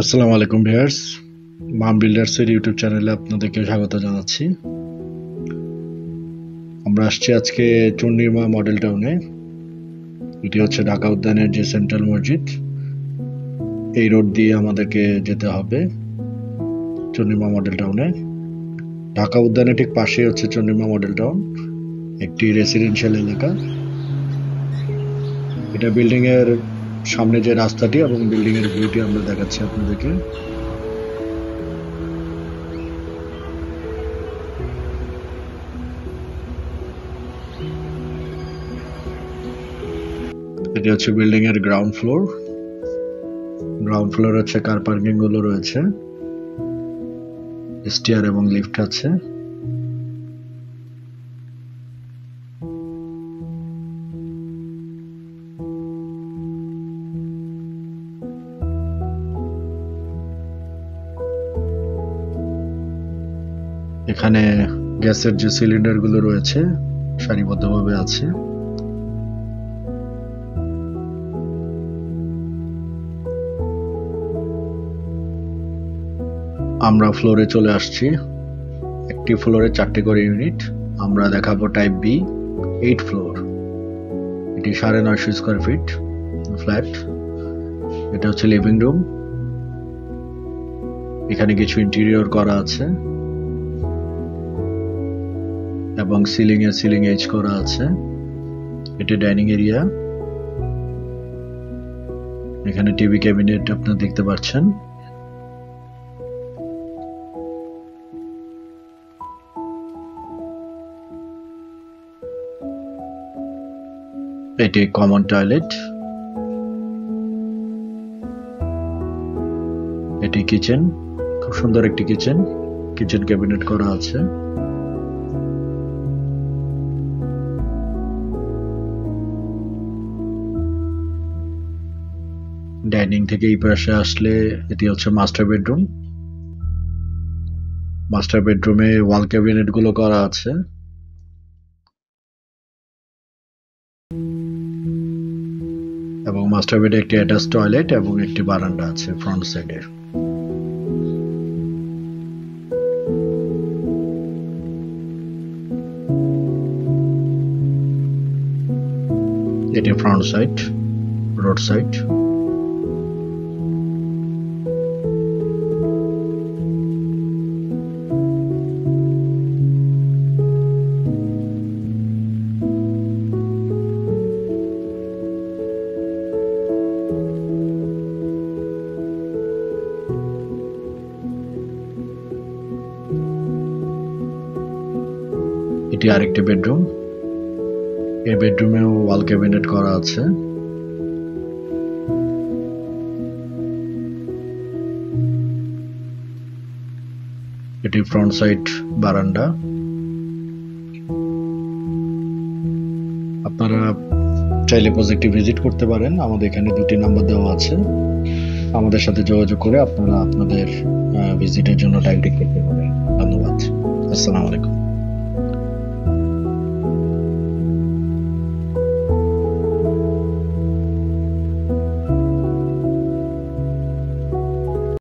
আসসালামু আলাইকুম ভিউয়ার্স, মাম বিল্ডার্সের ইউটিউব চ্যানেলে আপনাদেরকে স্বাগত জানাচ্ছি। আমরা আসছি আজকে চন্ডিমা মডেল টাউনে। এটি হচ্ছে ঢাকা উদ্যানের যে সেন্ট্রাল মসজিদ, এই রোড দিয়ে আমাদেরকে যেতে হবে চন্ডিমা মডেল টাউনে। ঢাকা উদ্যানের ঠিক পাশে হচ্ছে চন্ডিমা মডেল টাউন, একটি রেসিডেন্সিয়াল এলাকা। এটা বিল্ডিং এর সামনে যে রাস্তাটি এবং বিল্ডিং এর ভিউটি আমরা দেখাচ্ছি আপনাদেরকে। এটি হচ্ছে বিল্ডিং এর গ্রাউন্ড ফ্লোর। গ্রাউন্ড ফ্লোর হচ্ছে কার পার্কিং গুলো রয়েছে, স্টেয়ার এবং লিফট আছে। এখানে গ্যাসের যে সিলিন্ডার গুলো রয়েছে সারিবদ্ধভাবে আছে। আমরা ফ্লোরে চলে আসছি। একটি ফ্লোরে 4টি করে ইউনিট। আমরা দেখাবো টাইপ বি, 8 ফ্লোর। এটি 950 স্কোয়ার ফিট ফ্ল্যাট। এটা হচ্ছে লিভিং রুম। এখানে কিছু ইন্টেরিয়র করা আছে এবং সিলিং এজ করা আছে। এটি ডাইনিং এরিয়া। এখানে টিভি ক্যাবিনেট আপনারা দেখতে পাচ্ছেন। এটি কমন টয়লেট। এটি কিচেন, খুব সুন্দর একটি কিচেন ক্যাবিনেট করা আছে। ডাইনিং থেকে এই পাশে আসলে এটি হচ্ছে মাস্টার বেডরুম। মাস্টার বেডরুমে ওয়াল ক্যাবিনেট গুলো করা আছে। এবং মাস্টার বেডে একটি অ্যাটাচ টয়লেট এবং একটি বারান্দা আছে ফ্রন্ট সাইডে। এটি ফ্রন্ট সাইড, রোড সাইড। এটি আরেকটি বেডরুম। এই বেডরুমেও ওয়াল ক্যাবিনেট করা আছে। এটি ফ্রন্ট সাইড বারান্দা। আপনারা চাইলে প্রজেক্টটি ভিজিট করতে পারেন। আমাদের এখানে 2টি নাম্বার দেওয়া আছে। আমাদের সাথে যোগাযোগ করে আপনারা আপনাদের ভিজিটের জন্য টাইম ঠিক করতে পারেন। ধন্যবাদ। আসসালামু আলাইকুম।